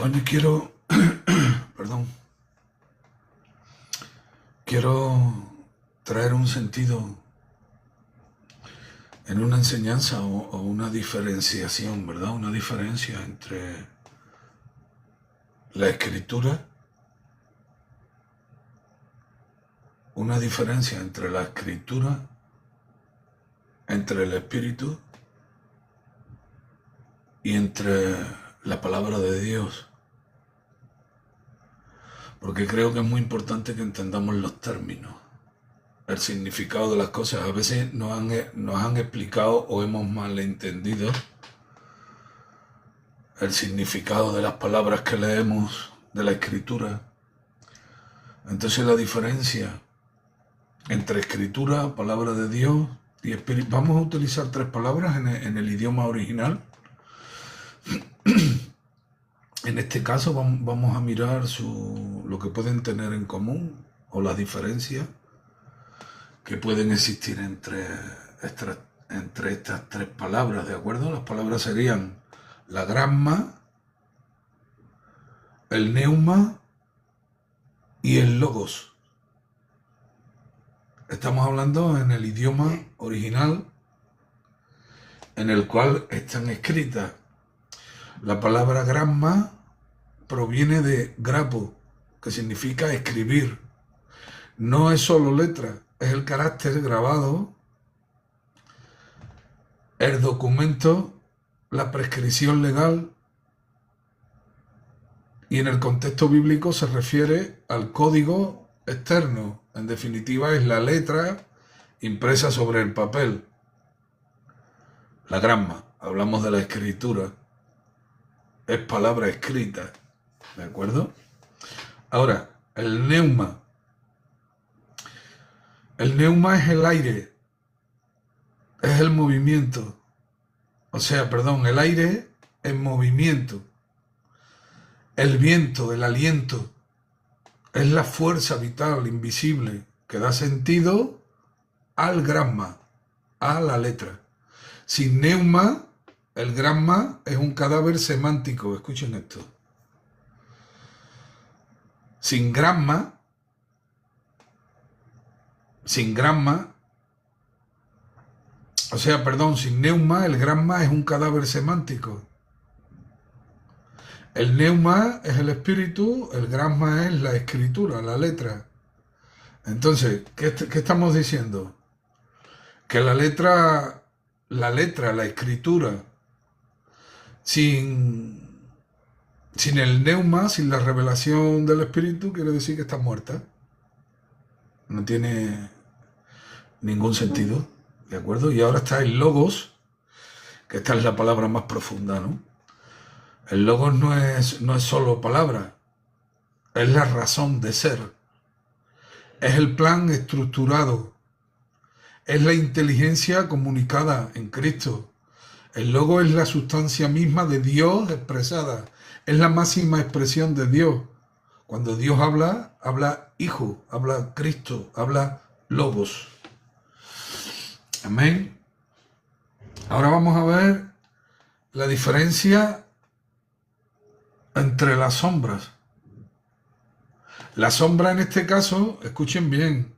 Bueno, perdón, quiero traer un sentido en una enseñanza o una diferenciación, ¿verdad? Una diferencia entre la escritura, una diferencia entre la escritura, entre el espíritu y entre la palabra de Dios. Porque creo que es muy importante que entendamos los términos, el significado de las cosas. A veces nos han explicado o hemos malentendido el significado de las palabras que leemos de la escritura. Entonces la diferencia entre escritura, palabra de Dios y espíritu, vamos a utilizar tres palabras en el idioma original. En este caso vamos a mirar lo que pueden tener en común o las diferencias que pueden existir entre estas tres palabras, ¿de acuerdo? Las palabras serían la gramma, el neuma y el logos. Estamos hablando en el idioma original en el cual están escritas. La palabra gramma proviene de grapo, que significa escribir. No es solo letra, es el carácter grabado, el documento, la prescripción legal, y en el contexto bíblico se refiere al código externo. En definitiva, es la letra impresa sobre el papel. La gramma, hablamos de la escritura, es palabra escrita, ¿de acuerdo? Ahora, el neuma. El neuma es el aire, es el movimiento. El aire en movimiento. El viento, el aliento, es la fuerza vital, invisible, que da sentido al gramma, a la letra. Sin neuma, el gramma es un cadáver semántico. Escuchen esto. Sin gramma, sin neuma, el gramma es un cadáver semántico. El neuma es el espíritu, el gramma es la escritura, la letra. Entonces, ¿qué estamos diciendo? Que la escritura, sin el neuma, sin la revelación del espíritu, quiere decir que está muerta. No tiene ningún sentido, ¿de acuerdo? Y ahora está el logos, que esta es la palabra más profunda, ¿no? El logos no es solo palabra, es la razón de ser, es el plan estructurado, es la inteligencia comunicada en Cristo. El logos es la sustancia misma de Dios expresada, es la máxima expresión de Dios. Cuando Dios habla, habla Hijo, habla Cristo, habla logos. Amén. Ahora vamos a ver la diferencia entre las sombras. La sombra en este caso, escuchen bien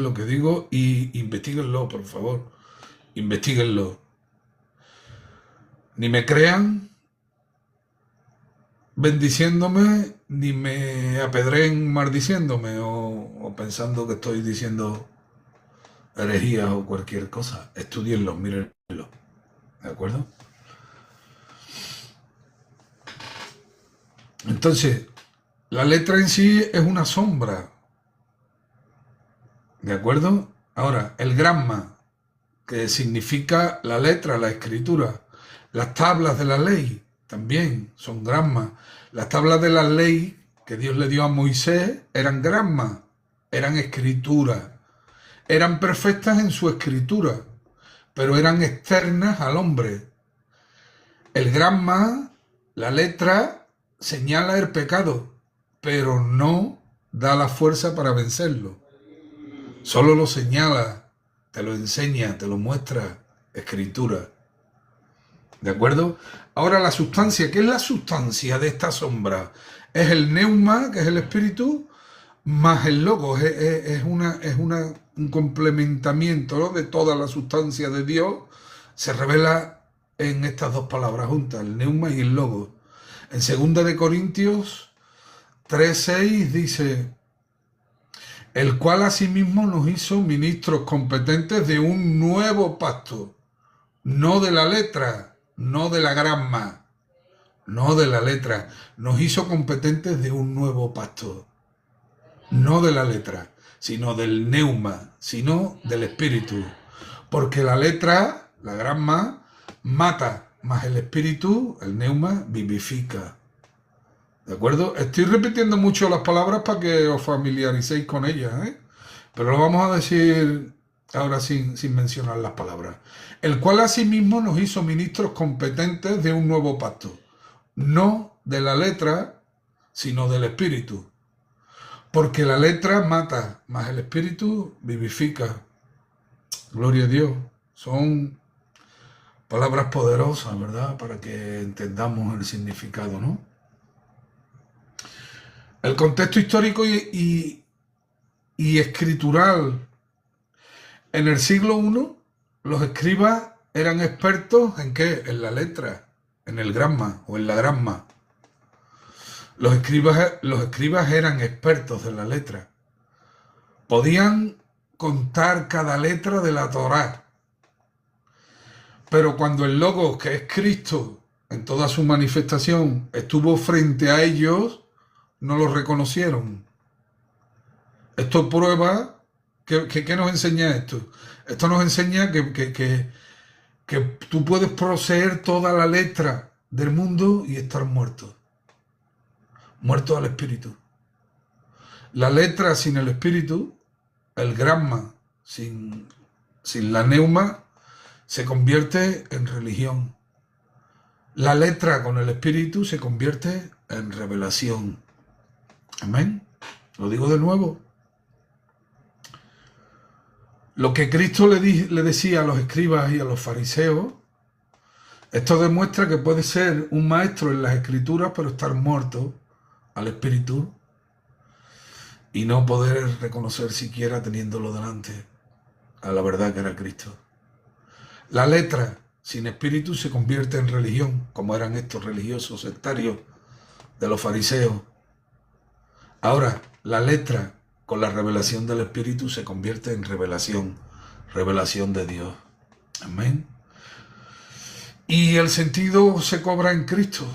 lo que digo y investiguenlo, por favor, investiguenlo. Ni me crean bendiciéndome, ni me apedreen maldiciéndome o pensando que estoy diciendo herejías o cualquier cosa. Estudienlo, mírenlo, ¿de acuerdo? Entonces, la letra en sí es una sombra, ¿de acuerdo? Ahora, el gramma, que significa la letra, la escritura. Las tablas de la ley también son gramma. Las tablas de la ley que Dios le dio a Moisés eran gramma, eran escritura. Eran perfectas en su escritura, pero eran externas al hombre. El gramma, la letra, señala el pecado, pero no da la fuerza para vencerlo. Solo lo señala, te lo enseña, te lo muestra, escritura. ¿De acuerdo? Ahora la sustancia, ¿qué es la sustancia de esta sombra? Es el neuma, que es el espíritu, más el logos. Un complementamiento, ¿no?, de toda la sustancia de Dios. Se revela en estas dos palabras juntas, el neuma y el logos. En 2 de Corintios 3:6 dice: el cual asimismo nos hizo ministros competentes de un nuevo pacto, no de la letra, no de la grama, no de la letra. Nos hizo competentes de un nuevo pacto, no de la letra, sino del neuma, sino del espíritu. Porque la letra, la grama, mata, mas el espíritu, el neuma, vivifica. ¿De acuerdo? Estoy repitiendo mucho las palabras para que os familiaricéis con ellas, ¿eh? Pero lo vamos a decir ahora sin mencionar las palabras. El cual asimismo nos hizo ministros competentes de un nuevo pacto, no de la letra, sino del espíritu. Porque la letra mata, mas el espíritu vivifica. Gloria a Dios. Son palabras poderosas, ¿verdad? Para que entendamos el significado, ¿no? El contexto histórico y escritural. En el siglo I, los escribas eran expertos ¿en qué? En la letra, en el gramma o en la grama. Los escribas eran expertos en la letra. Podían contar cada letra de la Torá. Pero cuando el Logos, que es Cristo, en toda su manifestación, estuvo frente a ellos, no lo reconocieron. Esto prueba, ¿qué nos enseña esto? Esto nos enseña que tú puedes poseer toda la letra del mundo y estar muerto. Muerto al espíritu. La letra sin el espíritu, el gramma sin la neuma, se convierte en religión. La letra con el espíritu se convierte en revelación. Amén. Lo digo de nuevo. Lo que Cristo le decía a los escribas y a los fariseos, esto demuestra que puede ser un maestro en las escrituras, pero estar muerto al espíritu y no poder reconocer siquiera teniéndolo delante a la verdad que era Cristo. La letra sin espíritu se convierte en religión, como eran estos religiosos sectarios de los fariseos. Ahora, la letra con la revelación del espíritu se convierte en revelación de Dios. Amén. Y el sentido se cobra en Cristo.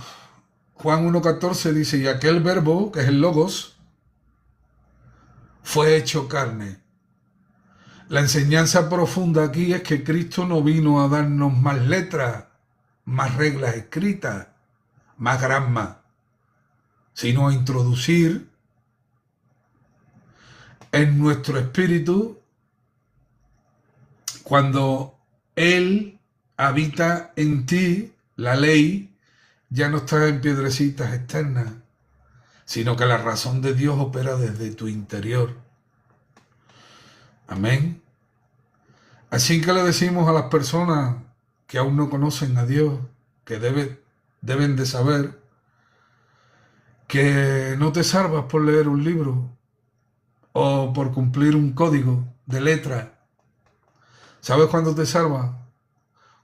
Juan 1:14 dice: y aquel verbo, que es el logos, fue hecho carne. La enseñanza profunda aquí es que Cristo no vino a darnos más letras, más reglas escritas, más grama, sino a introducir en nuestro espíritu, cuando Él habita en ti, la ley ya no está en piedrecitas externas, sino que la razón de Dios opera desde tu interior. Amén. Así que le decimos a las personas que aún no conocen a Dios, que deben de saber que no te salvas por leer un libro o por cumplir un código de letra. ¿Sabes cuándo te salvas?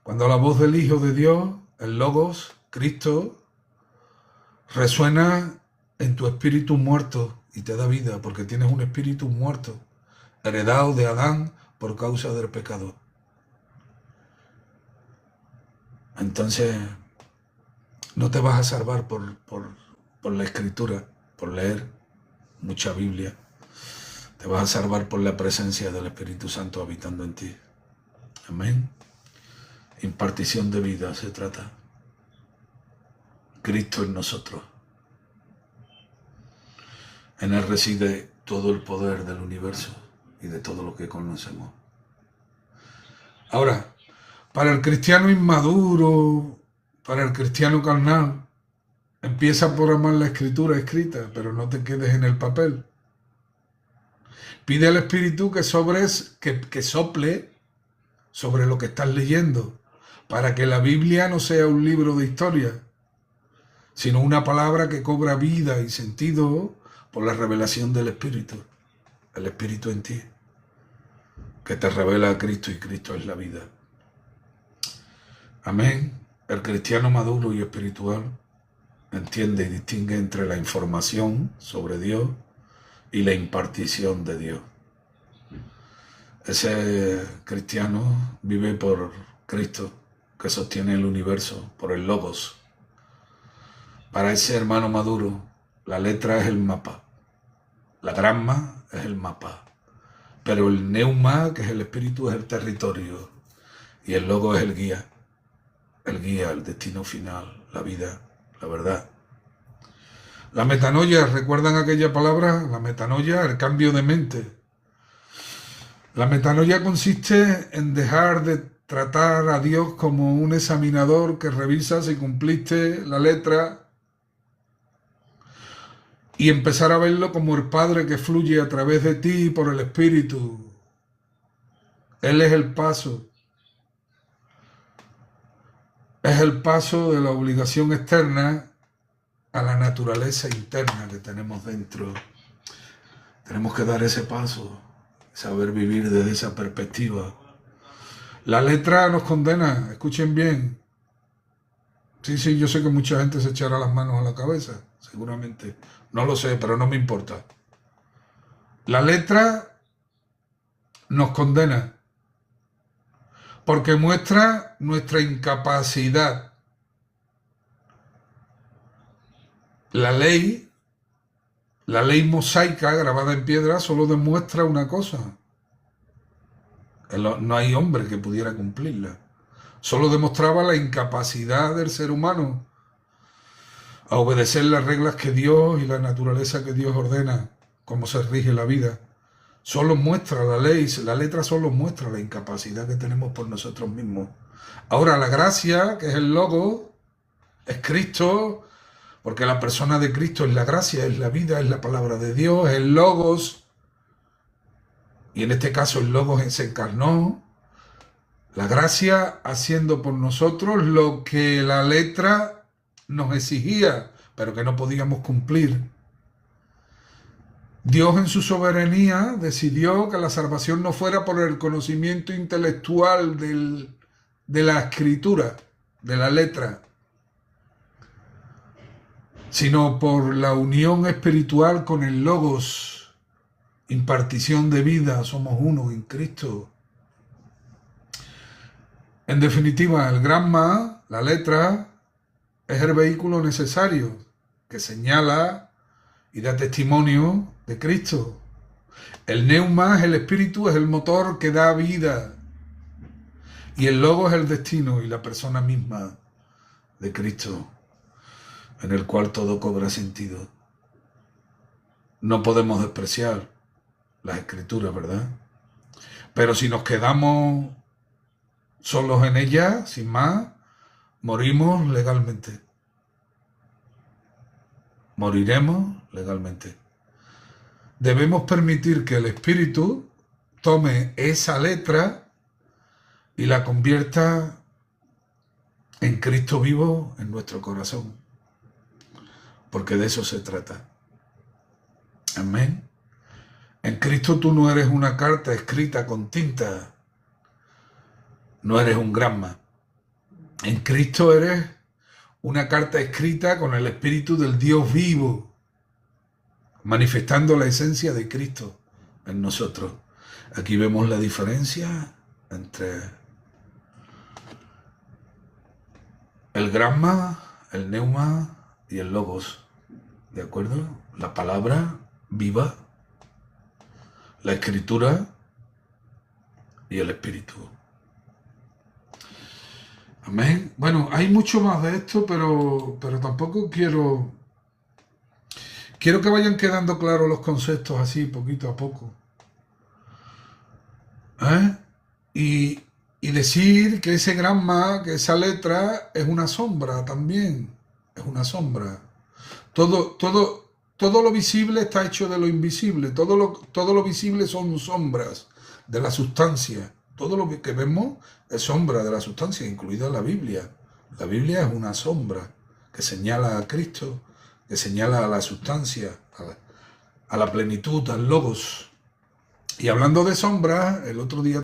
Cuando la voz del Hijo de Dios, el Logos, Cristo, resuena en tu espíritu muerto y te da vida, porque tienes un espíritu muerto, heredado de Adán por causa del pecado. Entonces, no te vas a salvar por la escritura, por leer mucha Biblia. Te vas a salvar por la presencia del Espíritu Santo habitando en ti. Amén. Impartición de vida se trata. Cristo en nosotros. En Él reside todo el poder del universo y de todo lo que conocemos. Ahora, para el cristiano inmaduro, para el cristiano carnal, empieza por amar la escritura escrita, pero no te quedes en el papel. Pide al Espíritu que sople sobre lo que estás leyendo, para que la Biblia no sea un libro de historia, sino una palabra que cobra vida y sentido por la revelación del Espíritu, el Espíritu en ti, que te revela a Cristo y Cristo es la vida. Amén. El cristiano maduro y espiritual entiende y distingue entre la información sobre Dios y la impartición de Dios. Ese cristiano vive por Cristo, que sostiene el universo, por el Logos. Para ese hermano maduro, la letra es el mapa, la gramma es el mapa, pero el neuma, que es el espíritu, es el territorio, y el Logos es el guía, el destino final, la vida, la verdad. La metanoia, ¿recuerdan aquella palabra? La metanoia, el cambio de mente. La metanoia consiste en dejar de tratar a Dios como un examinador que revisa si cumpliste la letra y empezar a verlo como el Padre que fluye a través de ti por el Espíritu. Él es el paso. Es el paso de la obligación externa a la naturaleza interna que tenemos dentro. Tenemos que dar ese paso, saber vivir desde esa perspectiva. La letra nos condena, escuchen bien. Sí, yo sé que mucha gente se echará las manos a la cabeza, seguramente. No lo sé, pero no me importa. La letra nos condena porque muestra nuestra incapacidad. La ley mosaica grabada en piedra solo demuestra una cosa. No hay hombre que pudiera cumplirla. Solo demostraba la incapacidad del ser humano a obedecer las reglas que Dios y la naturaleza que Dios ordena, cómo se rige la vida. Solo muestra la ley, la letra solo muestra la incapacidad que tenemos por nosotros mismos. Ahora la gracia, que es el logo, es Cristo, porque la persona de Cristo es la gracia, es la vida, es la palabra de Dios, es el logos, y en este caso el logos se encarnó. La gracia haciendo por nosotros lo que la letra nos exigía, pero que no podíamos cumplir. Dios en su soberanía decidió que la salvación no fuera por el conocimiento intelectual de la escritura, de la letra, sino por la unión espiritual con el Logos, impartición de vida, somos uno en Cristo. En definitiva, el gramma, la letra, es el vehículo necesario que señala y da testimonio de Cristo. El neuma, el espíritu, es el motor que da vida. Y el logo es el destino y la persona misma de Cristo, en el cual todo cobra sentido. No podemos despreciar las escrituras, ¿verdad? Pero si nos quedamos solos en ellas, sin más, morimos legalmente. Moriremos legalmente. Debemos permitir que el Espíritu tome esa letra y la convierta en Cristo vivo en nuestro corazón, porque de eso se trata. Amén. En Cristo tú no eres una carta escrita con tinta, no eres un gramma. En Cristo eres una carta escrita con el Espíritu del Dios vivo, manifestando la esencia de Cristo en nosotros. Aquí vemos la diferencia entre el gramma, el neuma y el logos. ¿De acuerdo? La palabra viva, la escritura y el Espíritu. Amén. Bueno, hay mucho más de esto, pero tampoco quiero que vayan quedando claros los conceptos así, poquito a poco. Y decir que ese gramma, que esa letra, es una sombra también. Es una sombra. Todo lo visible está hecho de lo invisible. Todo lo visible son sombras de la sustancia. Todo lo que vemos es sombra de la sustancia, incluida la Biblia. La Biblia es una sombra que señala a Cristo, que señala a la sustancia, a la plenitud, al logos. Y hablando de sombras, el otro día